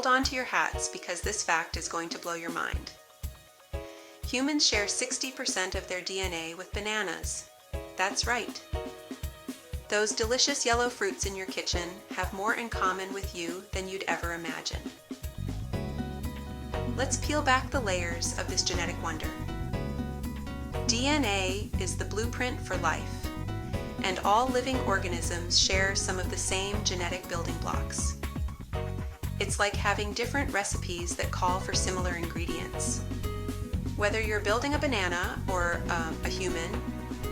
hold on to your hats because this fact is going to blow your mind. Humans share 60% of their DNA with bananas. That's right. Those delicious yellow fruits in your kitchen have more in common with you than you'd ever imagine. Let's peel back the layers of this genetic wonder. DNA is the blueprint for life, and all living organisms share some of the same genetic building blocks. It's like having different recipes that call for similar ingredients. Whether you're building a banana or a human,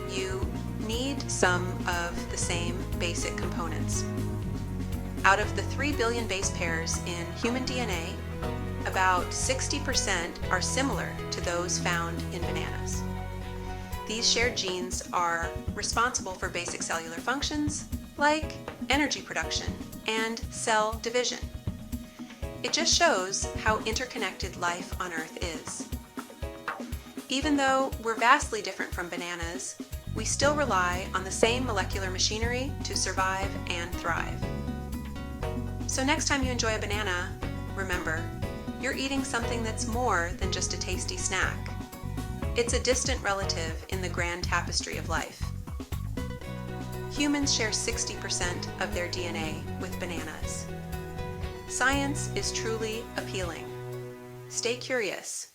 you need some of the same basic components. Out of the 3 billion base pairs in human DNA, about 60% are similar to those found in bananas. These shared genes are responsible for basic cellular functions like energy production and cell division. It just shows how interconnected life on Earth is. Even though we're vastly different from bananas, we still rely on the same molecular machinery to survive and thrive. So next time you enjoy a banana, remember, you're eating something that's more than just a tasty snack. It's a distant relative in the grand tapestry of life. Humans share 60% of their DNA with bananas. Science is truly appealing. Stay curious.